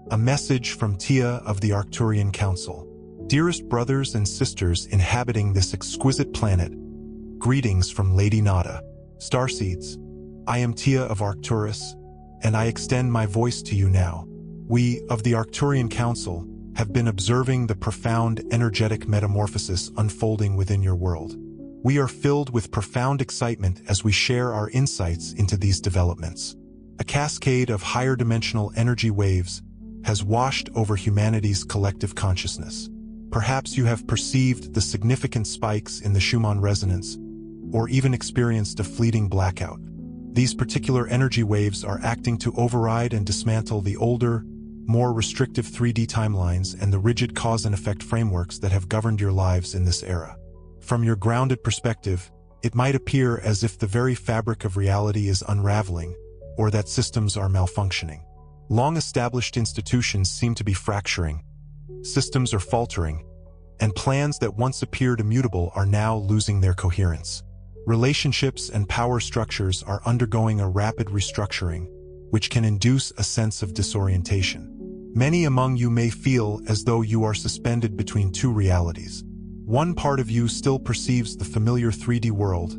A message from Tia of the Arcturian Council. Dearest brothers and sisters inhabiting this exquisite planet, greetings from Lady Nada. Starseeds, I am Tia of Arcturus, and I extend my voice to you now. We, of the Arcturian Council, have been observing the profound energetic metamorphosis unfolding within your world. We are filled with profound excitement as we share our insights into these developments. A cascade of higher dimensional energy waves has washed over humanity's collective consciousness. Perhaps you have perceived the significant spikes in the Schumann resonance, or even experienced a fleeting blackout. These particular energy waves are acting to override and dismantle the older, more restrictive 3D timelines and the rigid cause and effect frameworks that have governed your lives in this era. From your grounded perspective, it might appear as if the very fabric of reality is unraveling, or that systems are malfunctioning. Long-established institutions seem to be fracturing, systems are faltering, and plans that once appeared immutable are now losing their coherence. Relationships and power structures are undergoing a rapid restructuring, which can induce a sense of disorientation. Many among you may feel as though you are suspended between two realities. One part of you still perceives the familiar 3D world,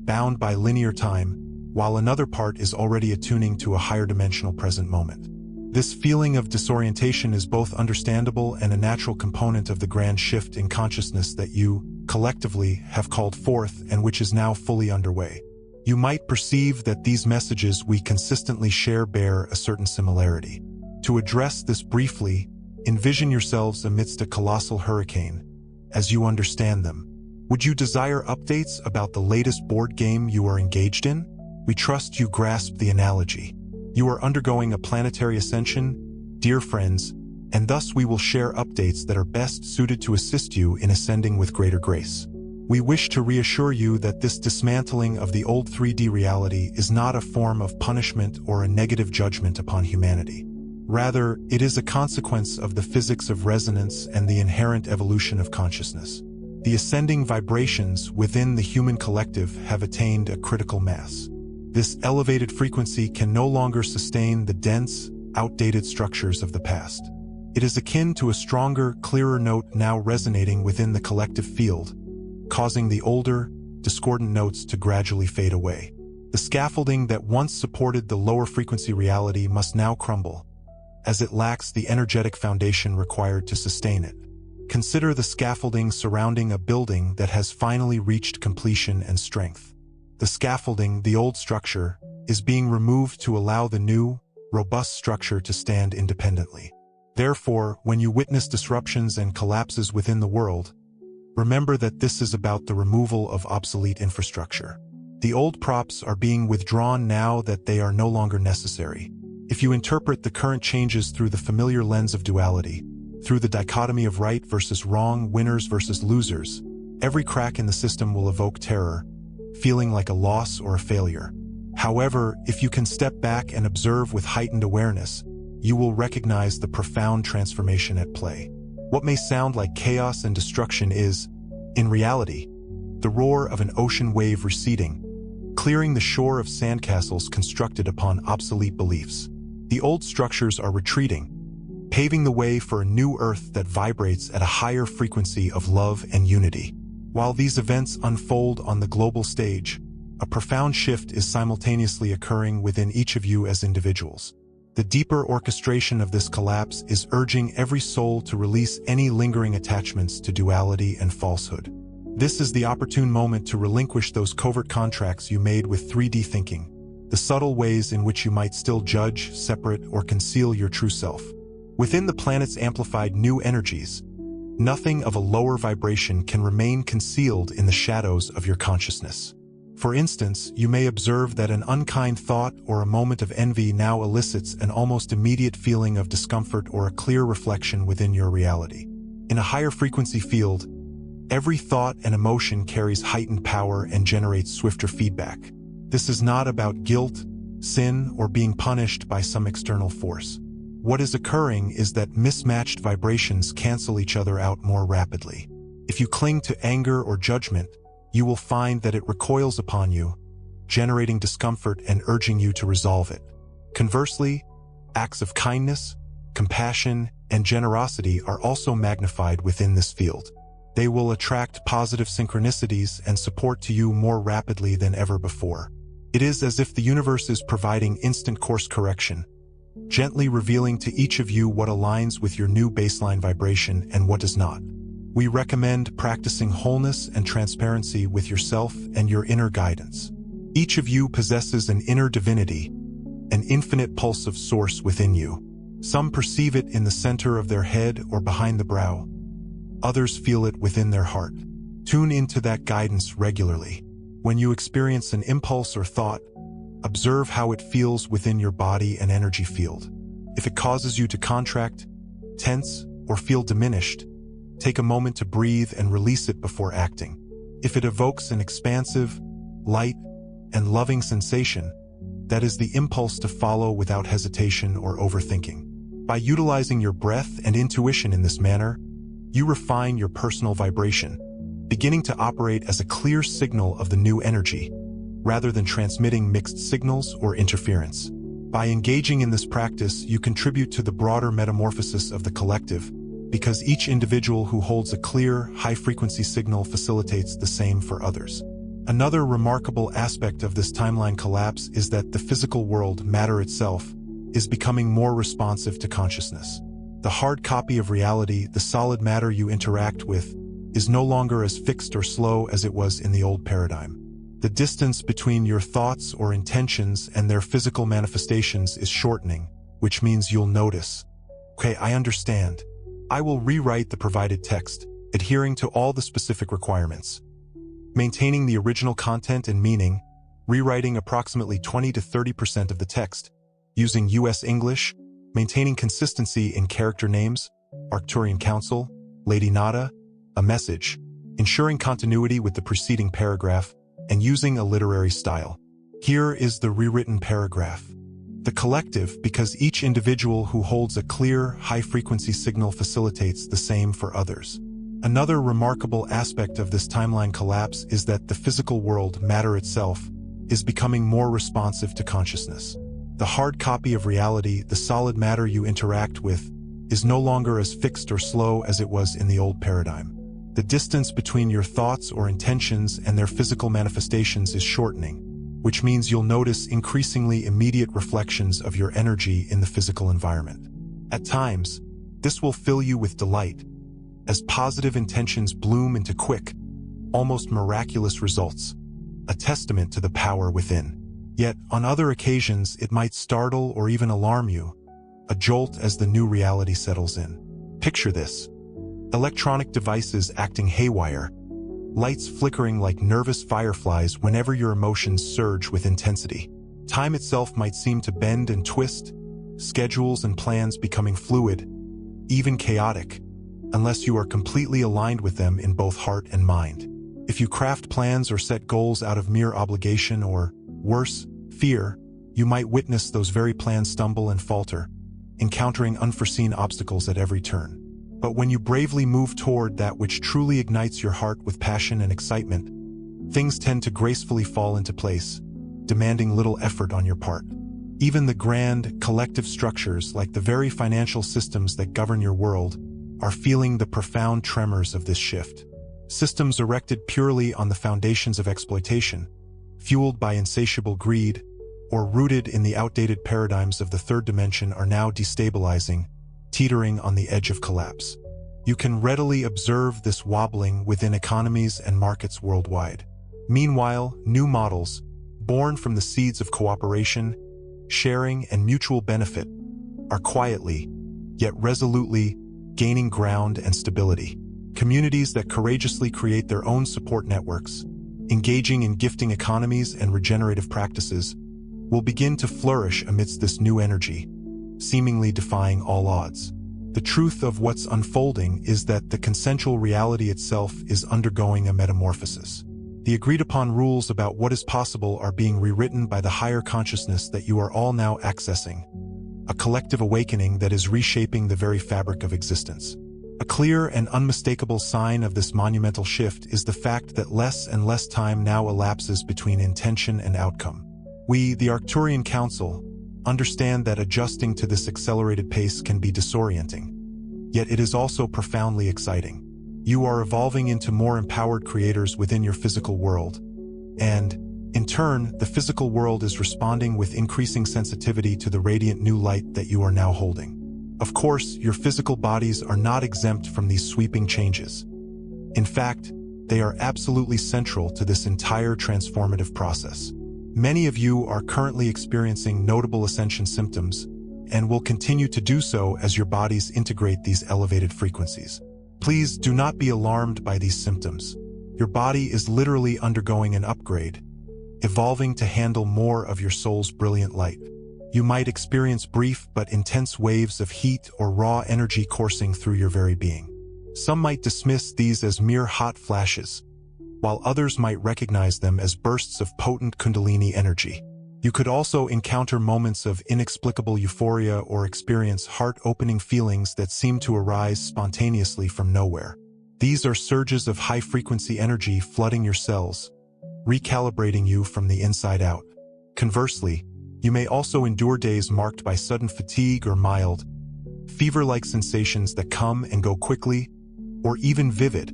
bound by linear time, while another part is already attuning to a higher dimensional present moment. This feeling of disorientation is both understandable and a natural component of the grand shift in consciousness that you, collectively, have called forth and which is now fully underway. You might perceive that these messages we consistently share bear a certain similarity. To address this briefly, envision yourselves amidst a colossal hurricane. As you understand them, would you desire updates about the latest board game you are engaged in? We trust you grasp the analogy. You are undergoing a planetary ascension, dear friends, and thus we will share updates that are best suited to assist you in ascending with greater grace. We wish to reassure you that this dismantling of the old 3D reality is not a form of punishment or a negative judgment upon humanity. Rather, it is a consequence of the physics of resonance and the inherent evolution of consciousness. The ascending vibrations within the human collective have attained a critical mass. This elevated frequency can no longer sustain the dense, outdated structures of the past. It is akin to a stronger, clearer note now resonating within the collective field, causing the older, discordant notes to gradually fade away. The scaffolding that once supported the lower frequency reality must now crumble, as it lacks the energetic foundation required to sustain it. Consider the scaffolding surrounding a building that has finally reached completion and strength. The scaffolding, the old structure, is being removed to allow the new, robust structure to stand independently. Therefore, when you witness disruptions and collapses within the world, remember that this is about the removal of obsolete infrastructure. The old props are being withdrawn now that they are no longer necessary. If you interpret the current changes through the familiar lens of duality, through the dichotomy of right versus wrong, winners versus losers, every crack in the system will evoke terror, feeling like a loss or a failure. However, if you can step back and observe with heightened awareness, you will recognize the profound transformation at play. What may sound like chaos and destruction is, in reality, the roar of an ocean wave receding, clearing the shore of sandcastles constructed upon obsolete beliefs. The old structures are retreating, paving the way for a new earth that vibrates at a higher frequency of love and unity. While these events unfold on the global stage, a profound shift is simultaneously occurring within each of you as individuals. The deeper orchestration of this collapse is urging every soul to release any lingering attachments to duality and falsehood. This is the opportune moment to relinquish those covert contracts you made with 3D thinking, the subtle ways in which you might still judge, separate, or conceal your true self. Within the planet's amplified new energies, nothing of a lower vibration can remain concealed in the shadows of your consciousness. For instance, you may observe that an unkind thought or a moment of envy now elicits an almost immediate feeling of discomfort or a clear reflection within your reality. In a higher frequency field, every thought and emotion carries heightened power and generates swifter feedback. This is not about guilt, sin, or being punished by some external force. What is occurring is that mismatched vibrations cancel each other out more rapidly. If you cling to anger or judgment, you will find that it recoils upon you, generating discomfort and urging you to resolve it. Conversely, acts of kindness, compassion, and generosity are also magnified within this field. They will attract positive synchronicities and support to you more rapidly than ever before. It is as if the universe is providing instant course correction, gently revealing to each of you what aligns with your new baseline vibration and what does not. We recommend practicing wholeness and transparency with yourself and your inner guidance. Each of you possesses an inner divinity, an infinite pulse of source within you. Some perceive it in the center of their head or behind the brow. Others feel it within their heart. Tune into that guidance regularly. When you experience an impulse or thought, observe how it feels within your body and energy field. If it causes you to contract, tense, or feel diminished, take a moment to breathe and release it before acting. If it evokes an expansive, light, and loving sensation, that is the impulse to follow without hesitation or overthinking. By utilizing your breath and intuition in this manner, you refine your personal vibration, beginning to operate as a clear signal of the new energy, rather than transmitting mixed signals or interference. By engaging in this practice, you contribute to the broader metamorphosis of the collective, because each individual who holds a clear, high-frequency signal facilitates the same for others. Another remarkable aspect of this timeline collapse is that the physical world, matter itself, is becoming more responsive to consciousness. The hard copy of reality, the solid matter you interact with, is no longer as fixed or slow as it was in the old paradigm. The distance between your thoughts or intentions and their physical manifestations is shortening, which means you'll notice, okay, I understand. I will rewrite the provided text, adhering to all the specific requirements. Maintaining the original content and meaning, rewriting approximately 20 to 30% of the text, using US English, maintaining consistency in character names, Arcturian Council, Lady Nada, a message, ensuring continuity with the preceding paragraph, and using a literary style. Here is the rewritten paragraph. The collective, because each individual who holds a clear, high-frequency signal facilitates the same for others. Another remarkable aspect of this timeline collapse is that the physical world, matter itself, is becoming more responsive to consciousness. The hard copy of reality, the solid matter you interact with, is no longer as fixed or slow as it was in the old paradigm. The distance between your thoughts or intentions and their physical manifestations is shortening, which means you'll notice increasingly immediate reflections of your energy in the physical environment. At times, this will fill you with delight, as positive intentions bloom into quick, almost miraculous results, a testament to the power within. Yet, on other occasions, it might startle or even alarm you, a jolt as the new reality settles in. Picture this: electronic devices acting haywire, lights flickering like nervous fireflies whenever your emotions surge with intensity. Time itself might seem to bend and twist, schedules and plans becoming fluid, even chaotic, unless you are completely aligned with them in both heart and mind. If you craft plans or set goals out of mere obligation or, worse, fear, you might witness those very plans stumble and falter, encountering unforeseen obstacles at every turn. But when you bravely move toward that which truly ignites your heart with passion and excitement, things tend to gracefully fall into place, demanding little effort on your part. Even the grand, collective structures, like the very financial systems that govern your world, are feeling the profound tremors of this shift. Systems erected purely on the foundations of exploitation, fueled by insatiable greed, or rooted in the outdated paradigms of the third dimension, are now destabilizing, teetering on the edge of collapse. You can readily observe this wobbling within economies and markets worldwide. Meanwhile, new models, born from the seeds of cooperation, sharing, and mutual benefit, are quietly, yet resolutely, gaining ground and stability. Communities that courageously create their own support networks, engaging in gifting economies and regenerative practices, will begin to flourish amidst this new energy, seemingly defying all odds. The truth of what's unfolding is that the consensual reality itself is undergoing a metamorphosis. The agreed-upon rules about what is possible are being rewritten by the higher consciousness that you are all now accessing, a collective awakening that is reshaping the very fabric of existence. A clear and unmistakable sign of this monumental shift is the fact that less and less time now elapses between intention and outcome. We, the Arcturian Council, Understand that adjusting to this accelerated pace can be disorienting. Yet it is also profoundly exciting. You are evolving into more empowered creators within your physical world. And, in turn, the physical world is responding with increasing sensitivity to the radiant new light that you are now holding. Of course, your physical bodies are not exempt from these sweeping changes. In fact, they are absolutely central to this entire transformative process. Many of you are currently experiencing notable ascension symptoms and will continue to do so as your bodies integrate these elevated frequencies. Please do not be alarmed by these symptoms. Your body is literally undergoing an upgrade, evolving to handle more of your soul's brilliant light. You might experience brief but intense waves of heat or raw energy coursing through your very being. Some might dismiss these as mere hot flashes, while others might recognize them as bursts of potent Kundalini energy. You could also encounter moments of inexplicable euphoria or experience heart-opening feelings that seem to arise spontaneously from nowhere. These are surges of high-frequency energy flooding your cells, recalibrating you from the inside out. Conversely, you may also endure days marked by sudden fatigue or mild, fever-like sensations that come and go quickly, or even vivid,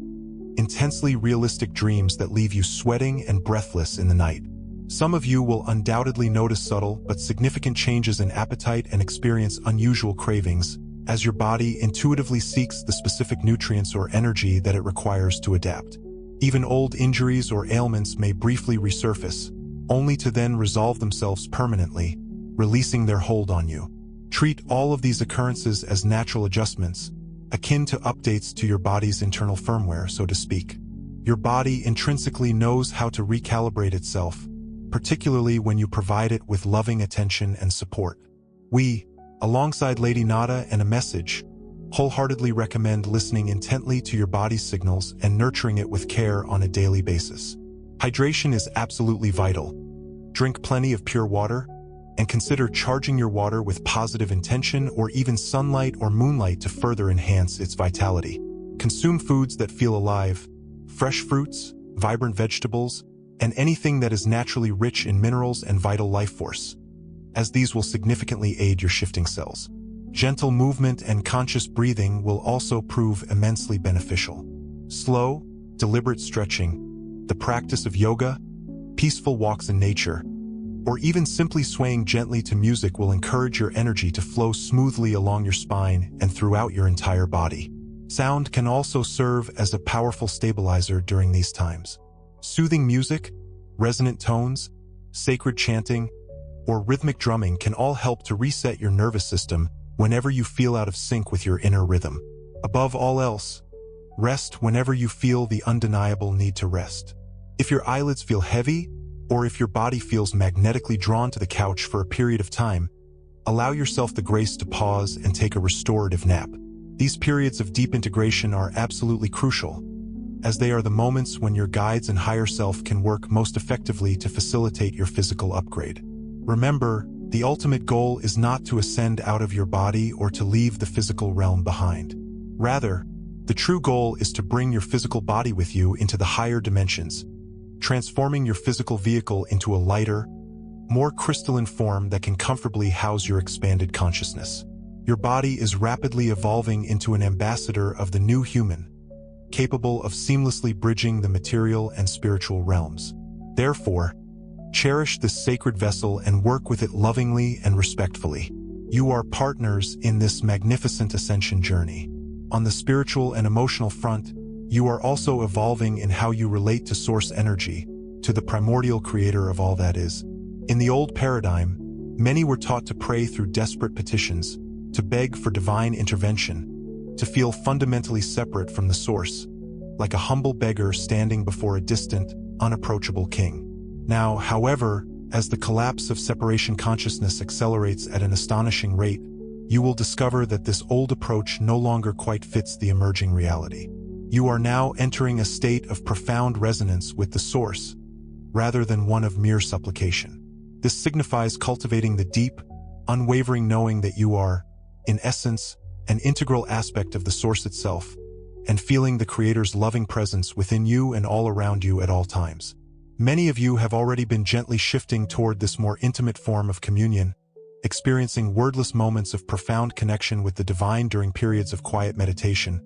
intensely realistic dreams that leave you sweating and breathless in the night. Some of you will undoubtedly notice subtle but significant changes in appetite and experience unusual cravings, as your body intuitively seeks the specific nutrients or energy that it requires to adapt. Even old injuries or ailments may briefly resurface, only to then resolve themselves permanently, releasing their hold on you. Treat all of these occurrences as natural adjustments, akin to updates to your body's internal firmware, so to speak. Your body intrinsically knows how to recalibrate itself, particularly when you provide it with loving attention and support. We, alongside Lady Nada and a message, wholeheartedly recommend listening intently to your body's signals and nurturing it with care on a daily basis. Hydration is absolutely vital. Drink plenty of pure water, and consider charging your water with positive intention or even sunlight or moonlight to further enhance its vitality. Consume foods that feel alive, fresh fruits, vibrant vegetables, and anything that is naturally rich in minerals and vital life force, as these will significantly aid your shifting cells. Gentle movement and conscious breathing will also prove immensely beneficial. Slow, deliberate stretching, the practice of yoga, peaceful walks in nature, or even simply swaying gently to music will encourage your energy to flow smoothly along your spine and throughout your entire body. Sound can also serve as a powerful stabilizer during these times. Soothing music, resonant tones, sacred chanting, or rhythmic drumming can all help to reset your nervous system whenever you feel out of sync with your inner rhythm. Above all else, rest whenever you feel the undeniable need to rest. If your eyelids feel heavy, or if your body feels magnetically drawn to the couch for a period of time, allow yourself the grace to pause and take a restorative nap. These periods of deep integration are absolutely crucial, as they are the moments when your guides and higher self can work most effectively to facilitate your physical upgrade. Remember, the ultimate goal is not to ascend out of your body or to leave the physical realm behind. Rather, the true goal is to bring your physical body with you into the higher dimensions, transforming your physical vehicle into a lighter, more crystalline form that can comfortably house your expanded consciousness. Your body is rapidly evolving into an ambassador of the new human, capable of seamlessly bridging the material and spiritual realms. Therefore, cherish this sacred vessel and work with it lovingly and respectfully. You are partners in this magnificent ascension journey. On the spiritual and emotional front, you are also evolving in how you relate to source energy, to the primordial creator of all that is. In the old paradigm, many were taught to pray through desperate petitions, to beg for divine intervention, to feel fundamentally separate from the source, like a humble beggar standing before a distant, unapproachable king. Now, however, as the collapse of separation consciousness accelerates at an astonishing rate, you will discover that this old approach no longer quite fits the emerging reality. You are now entering a state of profound resonance with the source, rather than one of mere supplication. This signifies cultivating the deep, unwavering knowing that you are, in essence, an integral aspect of the source itself, and feeling the Creator's loving presence within you and all around you at all times. Many of you have already been gently shifting toward this more intimate form of communion, experiencing wordless moments of profound connection with the divine during periods of quiet meditation,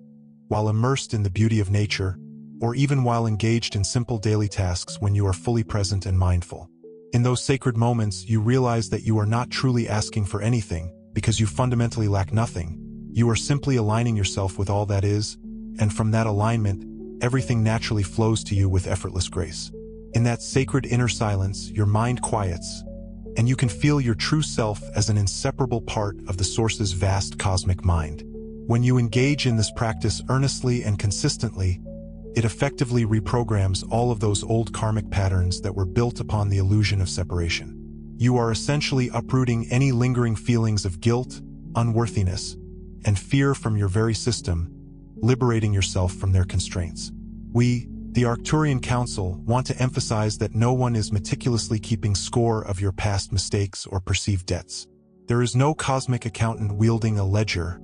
while immersed in the beauty of nature, or even while engaged in simple daily tasks when you are fully present and mindful. In those sacred moments, you realize that you are not truly asking for anything, because you fundamentally lack nothing. You are simply aligning yourself with all that is, and from that alignment, everything naturally flows to you with effortless grace. In that sacred inner silence, your mind quiets, and you can feel your true self as an inseparable part of the Source's vast cosmic mind. When you engage in this practice earnestly and consistently, it effectively reprograms all of those old karmic patterns that were built upon the illusion of separation. You are essentially uprooting any lingering feelings of guilt, unworthiness, and fear from your very system, liberating yourself from their constraints. We, the Arcturian Council, want to emphasize that no one is meticulously keeping score of your past mistakes or perceived debts. There is no cosmic accountant wielding a ledger,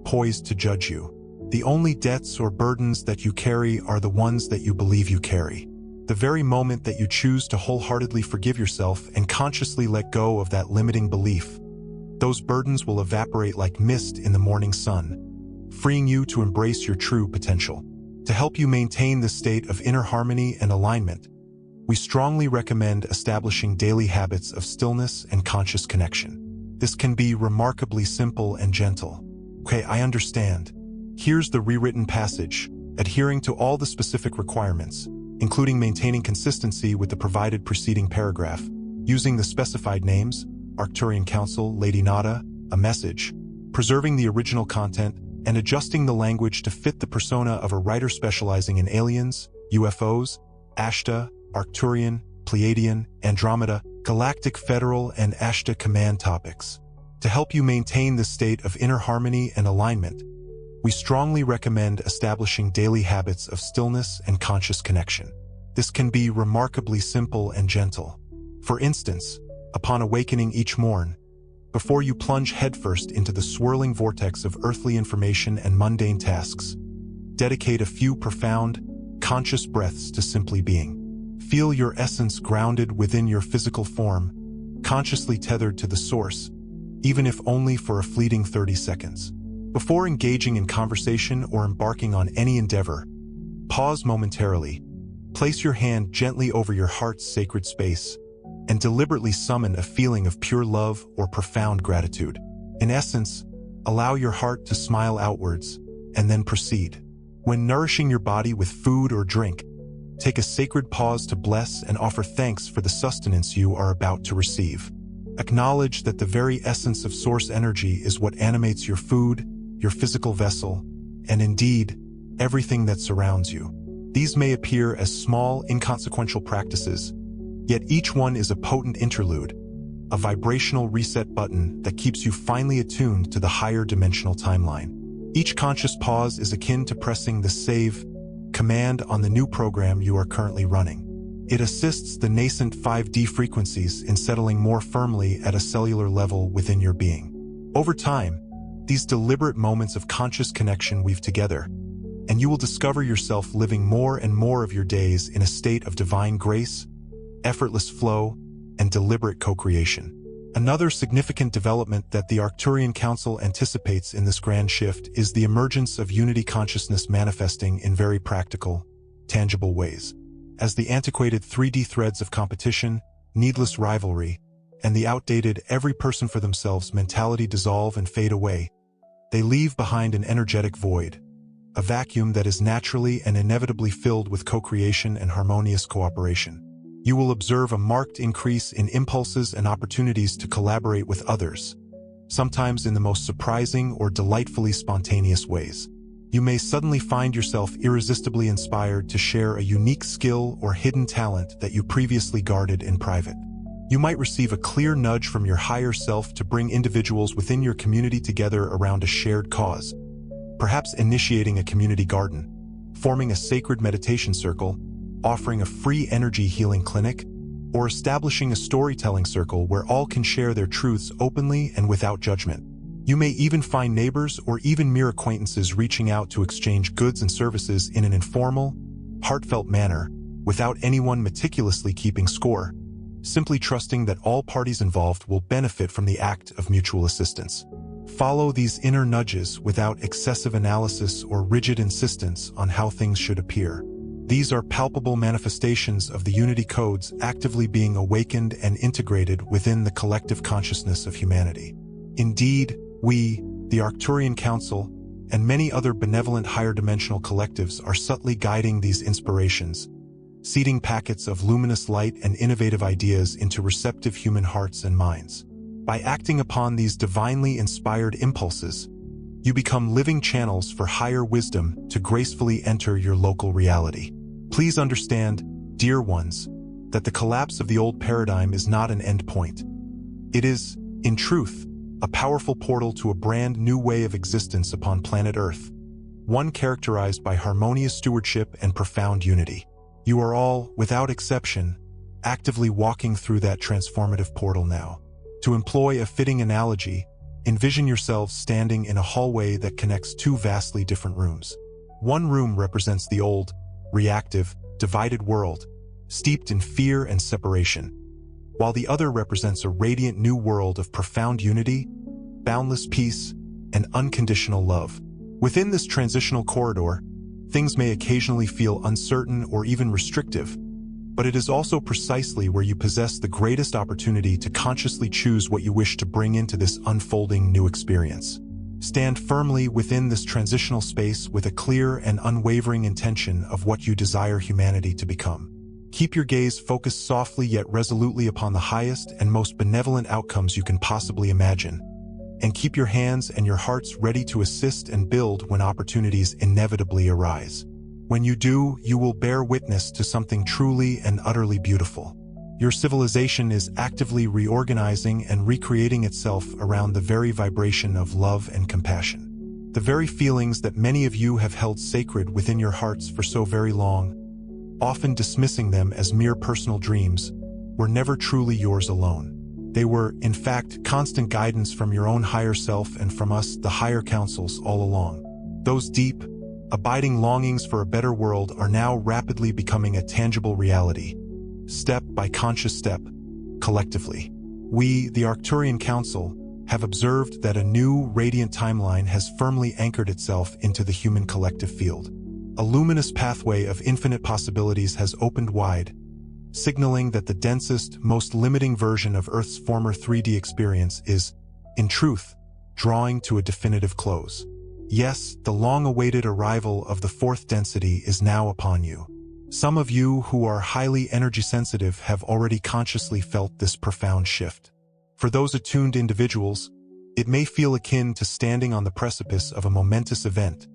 poised to judge you. The only debts or burdens that you carry are the ones that you believe you carry. The very moment that you choose to wholeheartedly forgive yourself and consciously let go of that limiting belief, those burdens will evaporate like mist in the morning sun, freeing you to embrace your true potential. To help you maintain this state of inner harmony and alignment, we strongly recommend establishing daily habits of stillness and conscious connection. This can be remarkably simple and gentle. Okay, I understand. Here's the rewritten passage, adhering to all the specific requirements, including maintaining consistency with the provided preceding paragraph, using the specified names, Arcturian Council, Lady Nada, a message, preserving the original content, and adjusting the language to fit the persona of a writer specializing in aliens, UFOs, Ashtar, Arcturian, Pleiadian, Andromeda, Galactic Federal, and Ashtar command topics. To help you maintain this state of inner harmony and alignment, we strongly recommend establishing daily habits of stillness and conscious connection. This can be remarkably simple and gentle. For instance, upon awakening each morn, before you plunge headfirst into the swirling vortex of earthly information and mundane tasks, dedicate a few profound, conscious breaths to simply being. Feel your essence grounded within your physical form, consciously tethered to the source, even if only for a fleeting 30 seconds. Before engaging in conversation or embarking on any endeavor, pause momentarily, place your hand gently over your heart's sacred space, and deliberately summon a feeling of pure love or profound gratitude. In essence, allow your heart to smile outwards, and then proceed. When nourishing your body with food or drink, take a sacred pause to bless and offer thanks for the sustenance you are about to receive. Acknowledge that the very essence of source energy is what animates your food, your physical vessel, and indeed, everything that surrounds you. These may appear as small, inconsequential practices, yet each one is a potent interlude, a vibrational reset button that keeps you finely attuned to the higher dimensional timeline. Each conscious pause is akin to pressing the save command on the new program you are currently running. It assists the nascent 5D frequencies in settling more firmly at a cellular level within your being. Over time, these deliberate moments of conscious connection weave together, and you will discover yourself living more and more of your days in a state of divine grace, effortless flow, and deliberate co-creation. Another significant development that the Arcturian Council anticipates in this grand shift is the emergence of unity consciousness manifesting in very practical, tangible ways. As the antiquated 3D threads of competition, needless rivalry, and the outdated every person for themselves mentality dissolve and fade away, they leave behind an energetic void, a vacuum that is naturally and inevitably filled with co-creation and harmonious cooperation. You will observe a marked increase in impulses and opportunities to collaborate with others, sometimes in the most surprising or delightfully spontaneous ways. You may suddenly find yourself irresistibly inspired to share a unique skill or hidden talent that you previously guarded in private. You might receive a clear nudge from your higher self to bring individuals within your community together around a shared cause, perhaps initiating a community garden, forming a sacred meditation circle, offering a free energy healing clinic, or establishing a storytelling circle where all can share their truths openly and without judgment. You may even find neighbors or even mere acquaintances reaching out to exchange goods and services in an informal, heartfelt manner, without anyone meticulously keeping score. simply trusting that all parties involved will benefit from the act of mutual assistance. Follow these inner nudges without excessive analysis or rigid insistence on how things should appear. These are palpable manifestations of the unity codes actively being awakened and integrated within the collective consciousness of humanity. Indeed, we, the Arcturian Council, and many other benevolent higher-dimensional collectives are subtly guiding these inspirations, seeding packets of luminous light and innovative ideas into receptive human hearts and minds. By acting upon these divinely inspired impulses, you become living channels for higher wisdom to gracefully enter your local reality. Please understand, dear ones, that the collapse of the old paradigm is not an end point. It is, in truth, a powerful portal to a brand new way of existence upon planet Earth, one characterized by harmonious stewardship and profound unity. You are all, without exception, actively walking through that transformative portal now. To employ a fitting analogy, envision yourselves standing in a hallway that connects two vastly different rooms. One room represents the old, reactive, divided world, steeped in fear and separation, while the other represents a radiant new world of profound unity, boundless peace, and unconditional love. Within this transitional corridor, things may occasionally feel uncertain or even restrictive, but it is also precisely where you possess the greatest opportunity to consciously choose what you wish to bring into this unfolding new experience. Stand firmly within this transitional space with a clear and unwavering intention of what you desire humanity to become. Keep your gaze focused softly yet resolutely upon the highest and most benevolent outcomes you can possibly imagine, and keep your hands and your hearts ready to assist and build when opportunities inevitably arise. When you do, you will bear witness to something truly and utterly beautiful. Your civilization is actively reorganizing and recreating itself around the very vibration of love and compassion. The very feelings that many of you have held sacred within your hearts for so very long, often dismissing them as mere personal dreams, were never truly yours alone. They were, in fact, constant guidance from your own higher self and from us, the higher councils, all along. Those deep, abiding longings for a better world are now rapidly becoming a tangible reality, step by conscious step, collectively. We, the Arcturian Council, have observed that a new, radiant timeline has firmly anchored itself into the human collective field. A luminous pathway of infinite possibilities has opened wide, signaling that the densest, most limiting version of Earth's former 3D experience is, in truth, drawing to a definitive close. Yes, the long-awaited arrival of the fourth density is now upon you. Some of you who are highly energy-sensitive have already consciously felt this profound shift. For those attuned individuals, it may feel akin to standing on the precipice of a momentous event,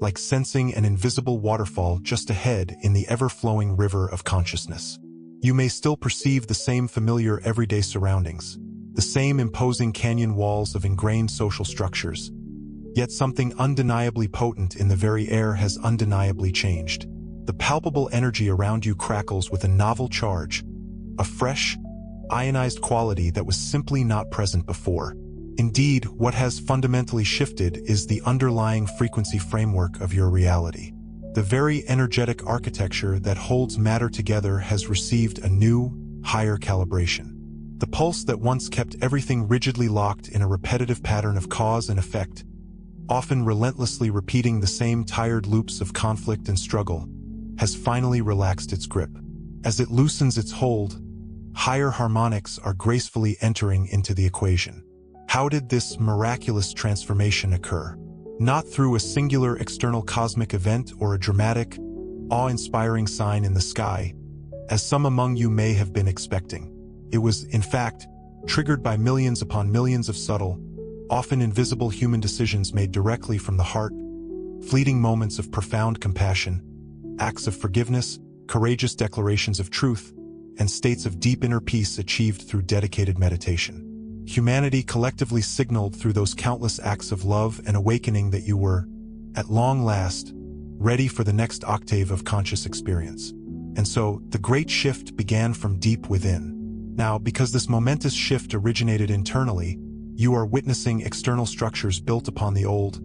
like sensing an invisible waterfall just ahead in the ever-flowing river of consciousness. You may still perceive the same familiar everyday surroundings, the same imposing canyon walls of ingrained social structures, yet something undeniably potent in the very air has undeniably changed. The palpable energy around you crackles with a novel charge, a fresh, ionized quality that was simply not present before. Indeed, what has fundamentally shifted is the underlying frequency framework of your reality. The very energetic architecture that holds matter together has received a new, higher calibration. The pulse that once kept everything rigidly locked in a repetitive pattern of cause and effect, often relentlessly repeating the same tired loops of conflict and struggle, has finally relaxed its grip. As it loosens its hold, higher harmonics are gracefully entering into the equation. How did this miraculous transformation occur? Not through a singular external cosmic event or a dramatic, awe-inspiring sign in the sky, as some among you may have been expecting. It was, in fact, triggered by millions upon millions of subtle, often invisible human decisions made directly from the heart, fleeting moments of profound compassion, acts of forgiveness, courageous declarations of truth, and states of deep inner peace achieved through dedicated meditation. Humanity collectively signaled through those countless acts of love and awakening that you were, at long last, ready for the next octave of conscious experience. And so, the great shift began from deep within. Now, because this momentous shift originated internally, you are witnessing external structures built upon the old,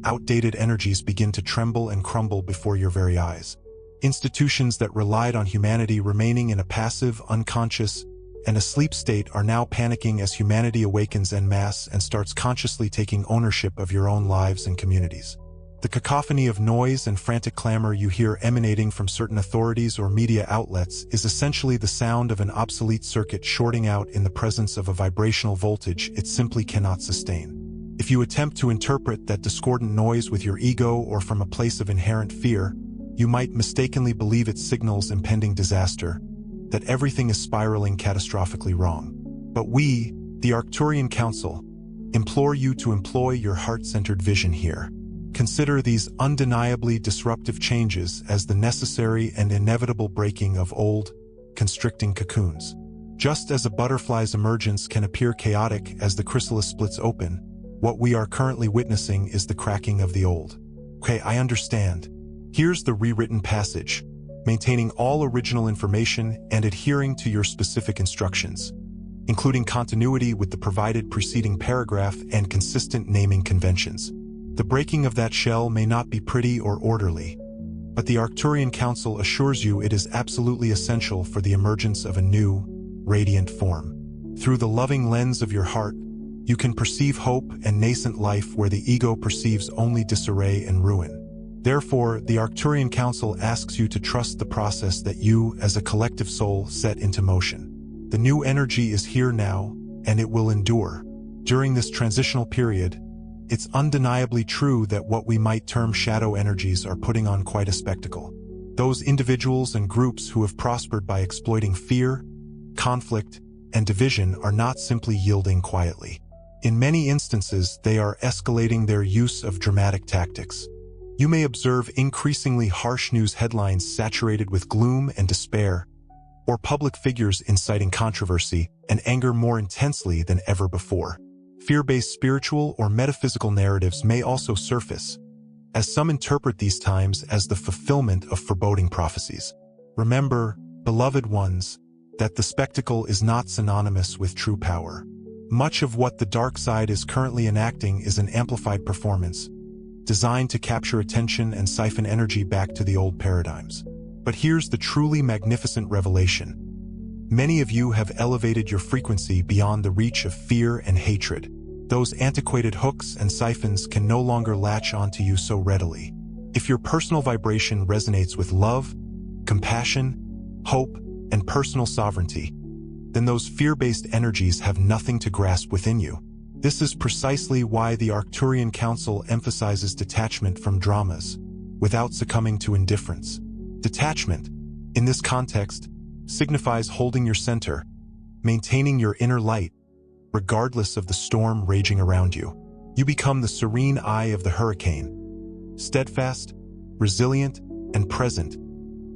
outdated energies begin to tremble and crumble before your very eyes. Institutions that relied on humanity remaining in a passive, unconscious, and a sleep state are now panicking as humanity awakens en masse and starts consciously taking ownership of your own lives and communities. The cacophony of noise and frantic clamor you hear emanating from certain authorities or media outlets is essentially the sound of an obsolete circuit shorting out in the presence of a vibrational voltage it simply cannot sustain. If you attempt to interpret that discordant noise with your ego or from a place of inherent fear, you might mistakenly believe it signals impending disaster, that everything is spiraling catastrophically wrong. But we, the Arcturian Council, implore you to employ your heart-centered vision here. Consider these undeniably disruptive changes as the necessary and inevitable breaking of old, constricting cocoons. Just as a butterfly's emergence can appear chaotic as the chrysalis splits open, what we are currently witnessing is the cracking of the old. Okay, I understand. Here's the rewritten passage, maintaining all original information and adhering to your specific instructions, including continuity with the provided preceding paragraph and consistent naming conventions. The breaking of that shell may not be pretty or orderly, but the Arcturian Council assures you it is absolutely essential for the emergence of a new, radiant form. Through the loving lens of your heart, you can perceive hope and nascent life where the ego perceives only disarray and ruin. Therefore, the Arcturian Council asks you to trust the process that you, as a collective soul, set into motion. The new energy is here now, and it will endure. During this transitional period, it's undeniably true that what we might term shadow energies are putting on quite a spectacle. Those individuals and groups who have prospered by exploiting fear, conflict, and division are not simply yielding quietly. In many instances, they are escalating their use of dramatic tactics. You may observe increasingly harsh news headlines saturated with gloom and despair, or public figures inciting controversy and anger more intensely than ever before. Fear-based spiritual or metaphysical narratives may also surface, as some interpret these times as the fulfillment of foreboding prophecies. Remember, beloved ones, that the spectacle is not synonymous with true power. Much of what the dark side is currently enacting is an amplified performance, designed to capture attention and siphon energy back to the old paradigms. But here's the truly magnificent revelation. Many of you have elevated your frequency beyond the reach of fear and hatred. Those antiquated hooks and siphons can no longer latch onto you so readily. If your personal vibration resonates with love, compassion, hope, and personal sovereignty, then those fear-based energies have nothing to grasp within you. This is precisely why the Arcturian Council emphasizes detachment from dramas, without succumbing to indifference. Detachment, in this context, signifies holding your center, maintaining your inner light, regardless of the storm raging around you. You become the serene eye of the hurricane, steadfast, resilient, and present,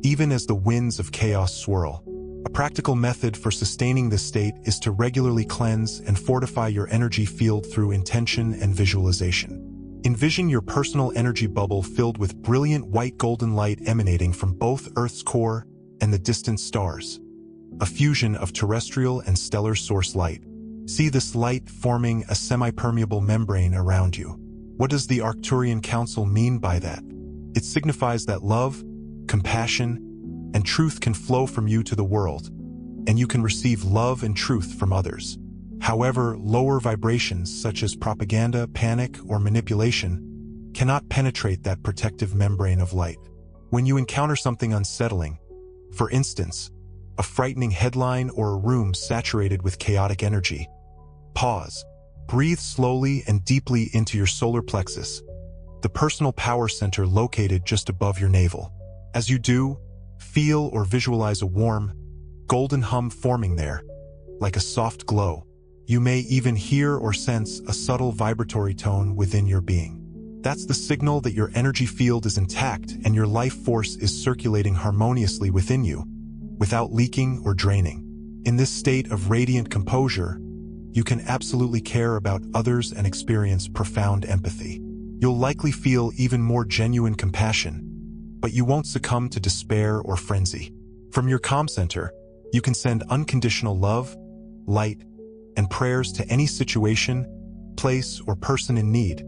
even as the winds of chaos swirl. A practical method for sustaining this state is to regularly cleanse and fortify your energy field through intention and visualization. Envision your personal energy bubble filled with brilliant white golden light emanating from both Earth's core and the distant stars, a fusion of terrestrial and stellar source light. See this light forming a semi-permeable membrane around you. What does the Arcturian Council mean by that? It signifies that love, compassion, and truth can flow from you to the world, and you can receive love and truth from others. However, lower vibrations such as propaganda, panic, or manipulation cannot penetrate that protective membrane of light. When you encounter something unsettling, for instance, a frightening headline or a room saturated with chaotic energy, pause. Breathe slowly and deeply into your solar plexus, the personal power center located just above your navel. As you do, feel or visualize a warm, golden hum forming there, like a soft glow. You may even hear or sense a subtle vibratory tone within your being. That's the signal that your energy field is intact and your life force is circulating harmoniously within you, without leaking or draining. In this state of radiant composure, you can absolutely care about others and experience profound empathy. You'll likely feel even more genuine compassion, but you won't succumb to despair or frenzy. From your comm center, you can send unconditional love, light, and prayers to any situation, place, or person in need,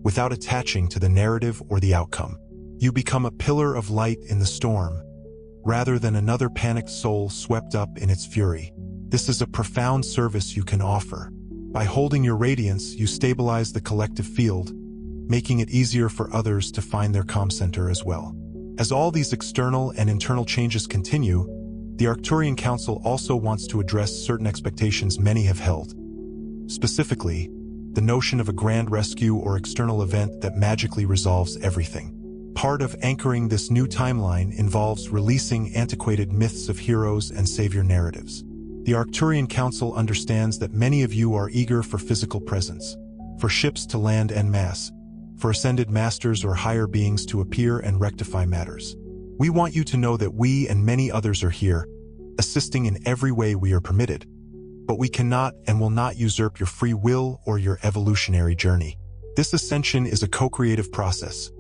without attaching to the narrative or the outcome. You become a pillar of light in the storm, rather than another panicked soul swept up in its fury. This is a profound service you can offer. By holding your radiance, you stabilize the collective field, making it easier for others to find their calm center as well. As all these external and internal changes continue, the Arcturian Council also wants to address certain expectations many have held. Specifically, the notion of a grand rescue or external event that magically resolves everything. Part of anchoring this new timeline involves releasing antiquated myths of heroes and savior narratives. The Arcturian Council understands that many of you are eager for physical presence, for ships to land en masse, for ascended masters or higher beings to appear and rectify matters. We want you to know that we and many others are here, assisting in every way we are permitted. But we cannot and will not usurp your free will or your evolutionary journey. This ascension is a co-creative process,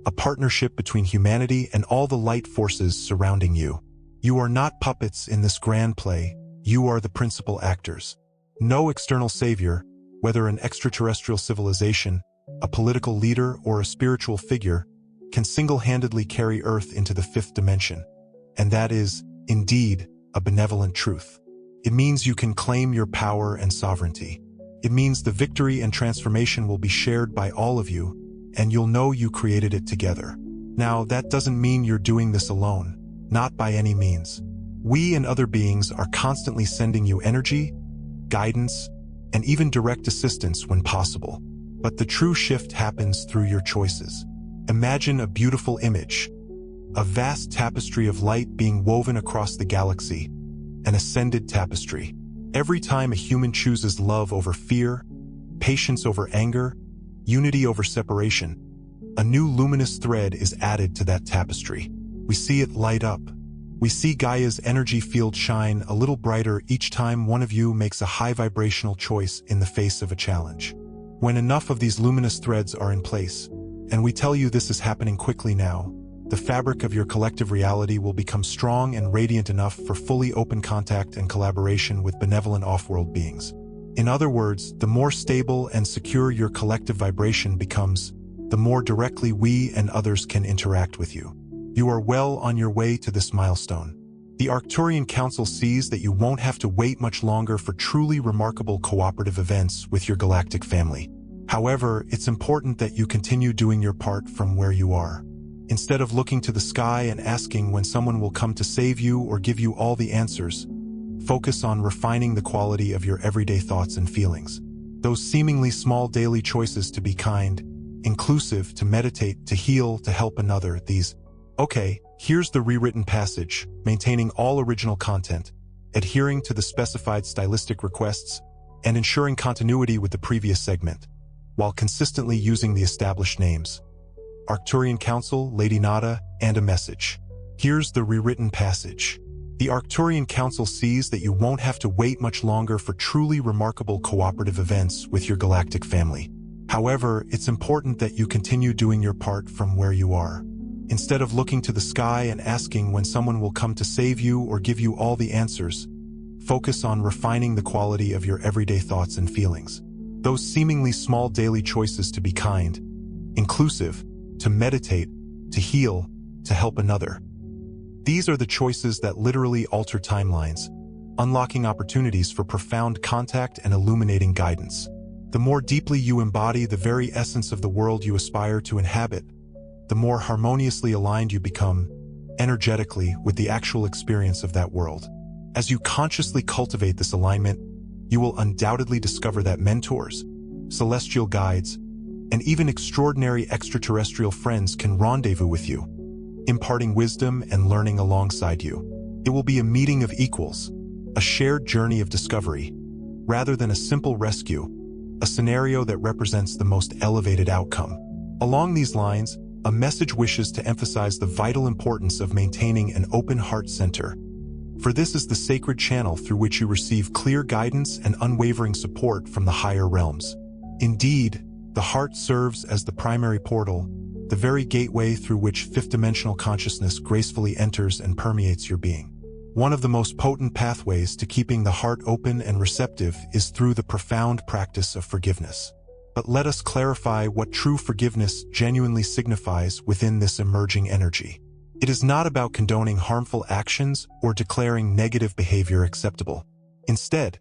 a partnership between humanity and all the light forces surrounding you. You are not puppets in this grand play. You are the principal actors. No external savior, whether an extraterrestrial civilization, a political leader, or a spiritual figure, can single-handedly carry Earth into the fifth dimension. And that is, indeed, a benevolent truth. It means you can claim your power and sovereignty. It means the victory and transformation will be shared by all of you, and you'll know you created it together. Now, that doesn't mean you're doing this alone. Not by any means. We and other beings are constantly sending you energy, guidance, and even direct assistance when possible. But the true shift happens through your choices. Imagine a beautiful image, a vast tapestry of light being woven across the galaxy, an ascended tapestry. Every time a human chooses love over fear, patience over anger, unity over separation, a new luminous thread is added to that tapestry. We see it light up. We see Gaia's energy field shine a little brighter each time one of you makes a high vibrational choice in the face of a challenge. When enough of these luminous threads are in place, and we tell you this is happening quickly now, the fabric of your collective reality will become strong and radiant enough for fully open contact and collaboration with benevolent off-world beings. In other words, the more stable and secure your collective vibration becomes, the more directly we and others can interact with you. You are well on your way to this milestone. The Arcturian Council sees that you won't have to wait much longer for truly remarkable cooperative events with your galactic family. However, it's important that you continue doing your part from where you are. Instead of looking to the sky and asking when someone will come to save you or give you all the answers, focus on refining the quality of your everyday thoughts and feelings. Those seemingly small daily choices to be kind, inclusive, to meditate, to heal, to help another, Okay, here's the rewritten passage, maintaining all original content, adhering to the specified stylistic requests, and ensuring continuity with the previous segment, while consistently using the established names. Arcturian Council, Lady Nada, and a message. Here's the rewritten passage. The Arcturian Council sees that you won't have to wait much longer for truly remarkable cooperative events with your galactic family. However, it's important that you continue doing your part from where you are. Instead of looking to the sky and asking when someone will come to save you or give you all the answers, focus on refining the quality of your everyday thoughts and feelings. Those seemingly small daily choices to be kind, inclusive, to meditate, to heal, to help another. These are the choices that literally alter timelines, unlocking opportunities for profound contact and illuminating guidance. The more deeply you embody the very essence of the world you aspire to inhabit, the more harmoniously aligned you become, energetically, with the actual experience of that world. As you consciously cultivate this alignment, you will undoubtedly discover that mentors, celestial guides, and even extraordinary extraterrestrial friends can rendezvous with you, imparting wisdom and learning alongside you. It will be a meeting of equals, a shared journey of discovery, rather than a simple rescue, a scenario that represents the most elevated outcome. Along these lines, a message wishes to emphasize the vital importance of maintaining an open heart center. For this is the sacred channel through which you receive clear guidance and unwavering support from the higher realms. Indeed, the heart serves as the primary portal, the very gateway through which fifth-dimensional consciousness gracefully enters and permeates your being. One of the most potent pathways to keeping the heart open and receptive is through the profound practice of forgiveness. But let us clarify what true forgiveness genuinely signifies within this emerging energy. It is not about condoning harmful actions or declaring negative behavior acceptable. Instead,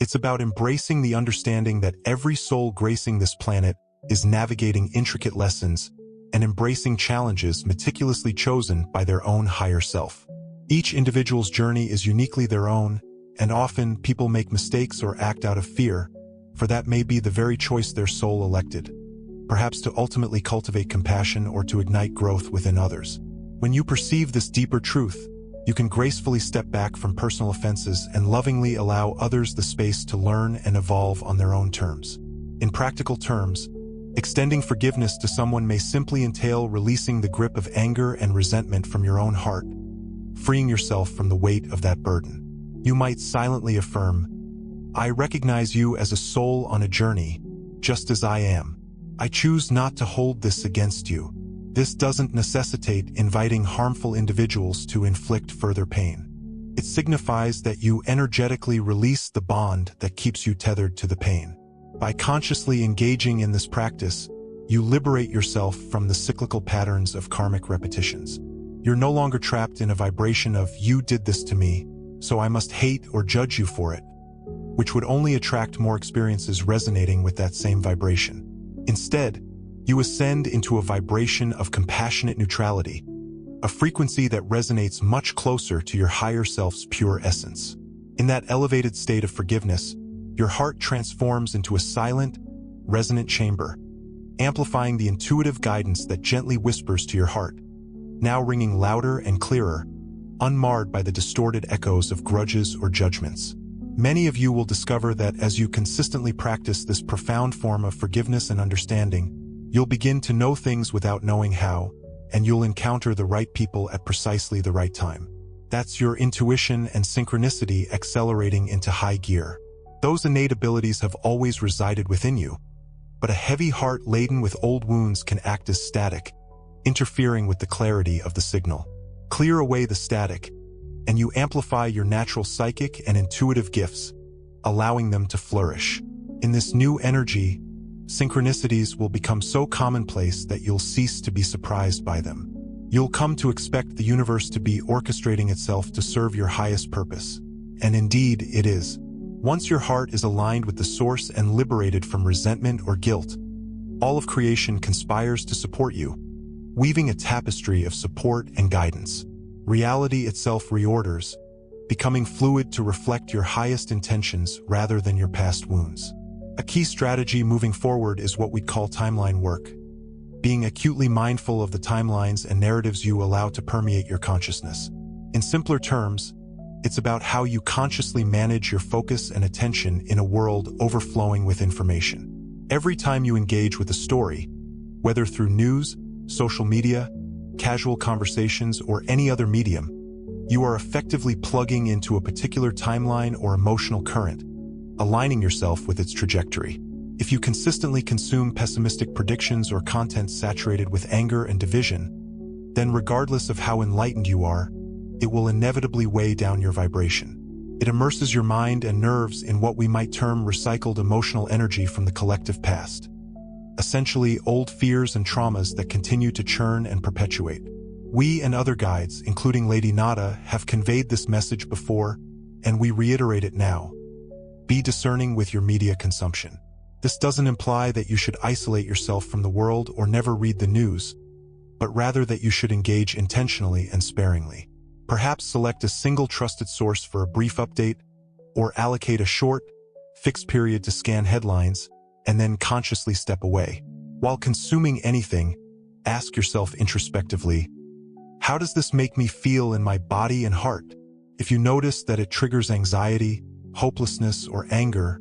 it's about embracing the understanding that every soul gracing this planet is navigating intricate lessons and embracing challenges meticulously chosen by their own higher self. Each individual's journey is uniquely their own, and often people make mistakes or act out of fear, for that may be the very choice their soul elected, perhaps to ultimately cultivate compassion or to ignite growth within others. When you perceive this deeper truth, you can gracefully step back from personal offenses and lovingly allow others the space to learn and evolve on their own terms. In practical terms, extending forgiveness to someone may simply entail releasing the grip of anger and resentment from your own heart, freeing yourself from the weight of that burden. You might silently affirm, "I recognize you as a soul on a journey, just as I am. I choose not to hold this against you." This doesn't necessitate inviting harmful individuals to inflict further pain. It signifies that you energetically release the bond that keeps you tethered to the pain. By consciously engaging in this practice, you liberate yourself from the cyclical patterns of karmic repetitions. You're no longer trapped in a vibration of "you did this to me, so I must hate or judge you for it," which would only attract more experiences resonating with that same vibration. Instead, you ascend into a vibration of compassionate neutrality, a frequency that resonates much closer to your higher self's pure essence. In that elevated state of forgiveness, your heart transforms into a silent, resonant chamber, amplifying the intuitive guidance that gently whispers to your heart, now ringing louder and clearer, unmarred by the distorted echoes of grudges or judgments. Many of you will discover that as you consistently practice this profound form of forgiveness and understanding, you'll begin to know things without knowing how, and you'll encounter the right people at precisely the right time. That's your intuition and synchronicity accelerating into high gear. Those innate abilities have always resided within you, but a heavy heart laden with old wounds can act as static, interfering with the clarity of the signal. Clear away the static, and you amplify your natural psychic and intuitive gifts, allowing them to flourish. In this new energy, synchronicities will become so commonplace that you'll cease to be surprised by them. You'll come to expect the universe to be orchestrating itself to serve your highest purpose. And indeed, it is. Once your heart is aligned with the source and liberated from resentment or guilt, all of creation conspires to support you, weaving a tapestry of support and guidance. Reality itself reorders, becoming fluid to reflect your highest intentions rather than your past wounds. A key strategy moving forward is what we call timeline work, being acutely mindful of the timelines and narratives you allow to permeate your consciousness. In simpler terms, it's about how you consciously manage your focus and attention in a world overflowing with information. Every time you engage with a story, whether through news, social media, casual conversations, or any other medium, you are effectively plugging into a particular timeline or emotional current, aligning yourself with its trajectory. If you consistently consume pessimistic predictions or content saturated with anger and division, then regardless of how enlightened you are, it will inevitably weigh down your vibration. It immerses your mind and nerves in what we might term recycled emotional energy from the collective past. Essentially, old fears and traumas that continue to churn and perpetuate. We and other guides, including Lady Nada, have conveyed this message before, and we reiterate it now. Be discerning with your media consumption. This doesn't imply that you should isolate yourself from the world or never read the news, but rather that you should engage intentionally and sparingly. Perhaps select a single trusted source for a brief update, or allocate a short, fixed period to scan headlines, and then consciously step away. While consuming anything, ask yourself introspectively, how does this make me feel in my body and heart? If you notice that it triggers anxiety, hopelessness, or anger,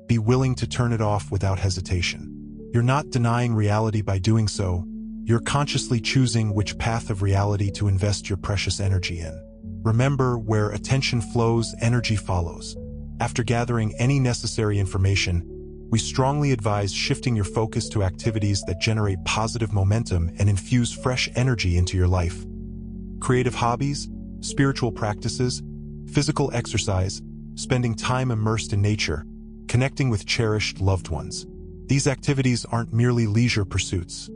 be willing to turn it off without hesitation. You're not denying reality by doing so. You're consciously choosing which path of reality to invest your precious energy in. Remember, where attention flows, energy follows. After gathering any necessary information, we strongly advise shifting your focus to activities that generate positive momentum and infuse fresh energy into your life. Creative hobbies, spiritual practices, physical exercise, spending time immersed in nature, connecting with cherished loved ones. These activities aren't merely leisure pursuits.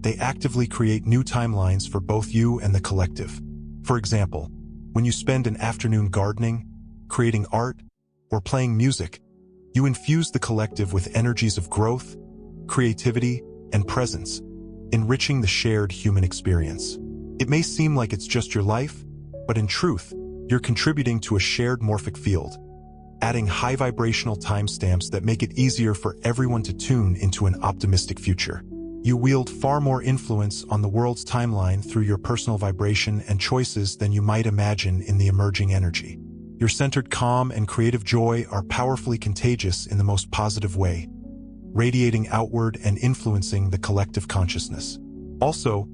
They actively create new timelines for both you and the collective. For example, when you spend an afternoon gardening, creating art, or playing music, you infuse the collective with energies of growth, creativity, and presence, enriching the shared human experience. It may seem like it's just your life, but in truth, you're contributing to a shared morphic field, adding high vibrational timestamps that make it easier for everyone to tune into an optimistic future. You wield far more influence on the world's timeline through your personal vibration and choices than you might imagine in the emerging energy. Your centered calm and creative joy are powerfully contagious in the most positive way, radiating outward and influencing the collective consciousness. Also,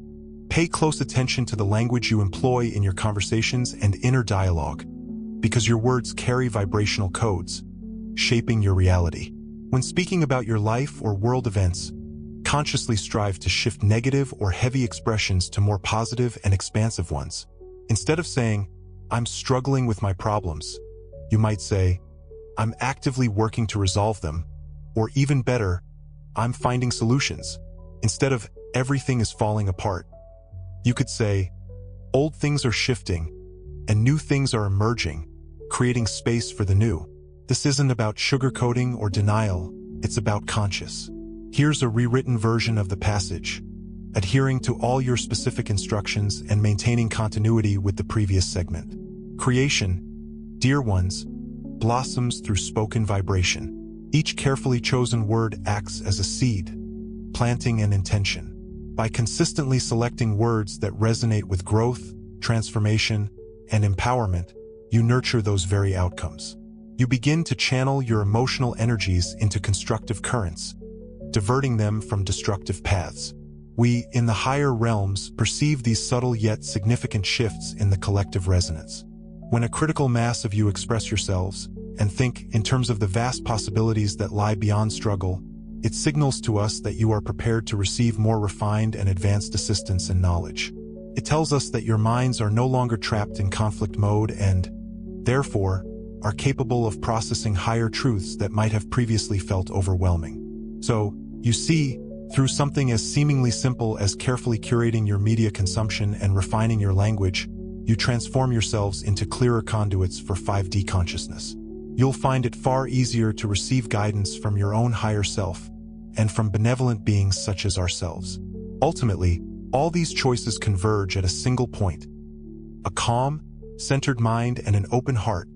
pay close attention to the language you employ in your conversations and inner dialogue, because your words carry vibrational codes, shaping your reality. When speaking about your life or world events, consciously strive to shift negative or heavy expressions to more positive and expansive ones. Instead of saying, "I'm struggling with my problems," you might say, "I'm actively working to resolve them," or even better, "I'm finding solutions." Instead of "everything is falling apart," you could say, "Old things are shifting, and new things are emerging, creating space for the new." This isn't about sugarcoating or denial, it's about conscious. Here's a rewritten version of the passage, adhering to all your specific instructions and maintaining continuity with the previous segment. Creation, dear ones, blossoms through spoken vibration. Each carefully chosen word acts as a seed, planting an intention. By consistently selecting words that resonate with growth, transformation, and empowerment, you nurture those very outcomes. You begin to channel your emotional energies into constructive currents, diverting them from destructive paths. We, in the higher realms, perceive these subtle yet significant shifts in the collective resonance. When a critical mass of you express yourselves and think in terms of the vast possibilities that lie beyond struggle, it signals to us that you are prepared to receive more refined and advanced assistance and knowledge. It tells us that your minds are no longer trapped in conflict mode and, therefore, are capable of processing higher truths that might have previously felt overwhelming. So, you see, through something as seemingly simple as carefully curating your media consumption and refining your language, you transform yourselves into clearer conduits for 5D consciousness. You'll find it far easier to receive guidance from your own higher self and from benevolent beings such as ourselves. Ultimately, all these choices converge at a single point: a calm, centered mind and an open heart,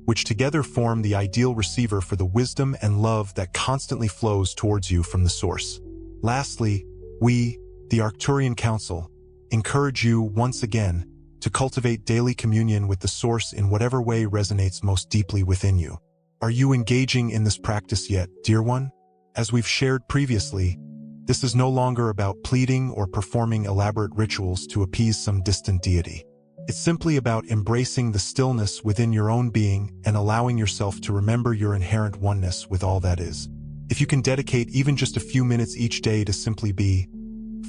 which together form the ideal receiver for the wisdom and love that constantly flows towards you from the source. Lastly, we, the Arcturian Council, encourage you once again to cultivate daily communion with the source in whatever way resonates most deeply within you. Are you engaging in this practice yet, dear one? As we've shared previously, this is no longer about pleading or performing elaborate rituals to appease some distant deity. It's simply about embracing the stillness within your own being and allowing yourself to remember your inherent oneness with all that is. If you can dedicate even just a few minutes each day to simply be,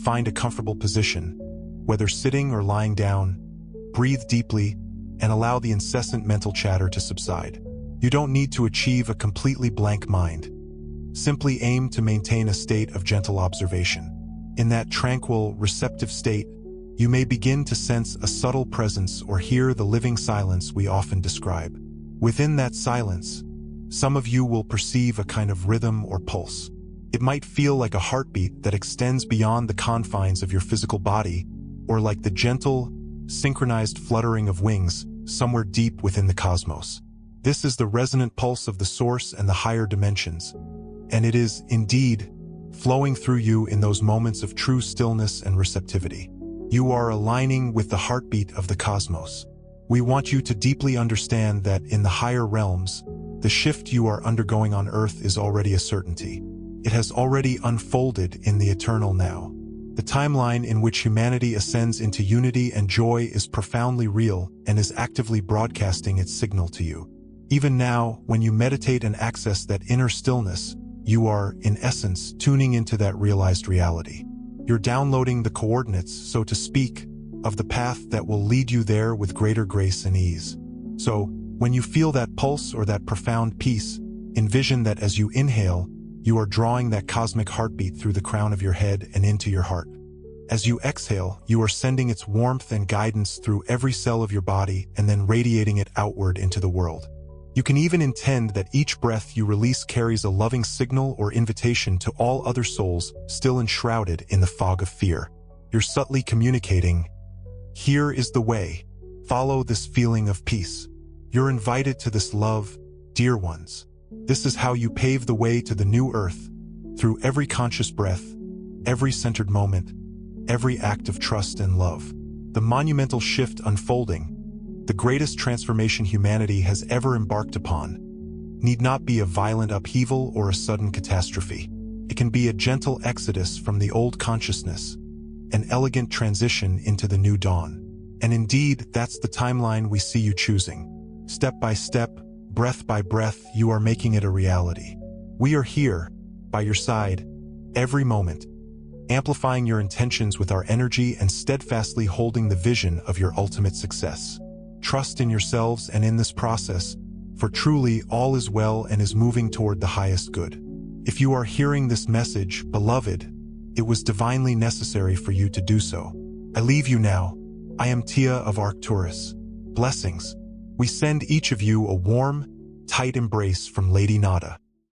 find a comfortable position, whether sitting or lying down, breathe deeply, and allow the incessant mental chatter to subside. You don't need to achieve a completely blank mind. Simply aim to maintain a state of gentle observation. In that tranquil, receptive state, you may begin to sense a subtle presence or hear the living silence we often describe. Within that silence, some of you will perceive a kind of rhythm or pulse. It might feel like a heartbeat that extends beyond the confines of your physical body, or like the gentle, synchronized fluttering of wings somewhere deep within the cosmos. This is the resonant pulse of the source and the higher dimensions, and it is, indeed, flowing through you in those moments of true stillness and receptivity. You are aligning with the heartbeat of the cosmos. We want you to deeply understand that in the higher realms, the shift you are undergoing on Earth is already a certainty. It has already unfolded in the eternal now. The timeline in which humanity ascends into unity and joy is profoundly real and is actively broadcasting its signal to you. Even now, when you meditate and access that inner stillness, you are, in essence, tuning into that realized reality. You're downloading the coordinates, so to speak, of the path that will lead you there with greater grace and ease. So, when you feel that pulse or that profound peace, envision that as you inhale, you are drawing that cosmic heartbeat through the crown of your head and into your heart. As you exhale, you are sending its warmth and guidance through every cell of your body and then radiating it outward into the world. You can even intend that each breath you release carries a loving signal or invitation to all other souls still enshrouded in the fog of fear. You're subtly communicating, here is the way. Follow this feeling of peace. You're invited to this love, dear ones. This is how you pave the way to the new earth, through every conscious breath, every centered moment, every act of trust and love. The monumental shift unfolding, the greatest transformation humanity has ever embarked upon, need not be a violent upheaval or a sudden catastrophe. It can be a gentle exodus from the old consciousness, an elegant transition into the new dawn. And indeed, that's the timeline we see you choosing. Step by step, breath by breath, you are making it a reality. We are here, by your side, every moment, amplifying your intentions with our energy and steadfastly holding the vision of your ultimate success. Trust in yourselves and in this process, for truly all is well and is moving toward the highest good. If you are hearing this message, beloved, it was divinely necessary for you to do so. I leave you now. I am Tia of Arcturus. Blessings. We send each of you a warm, tight embrace from Lady Nada.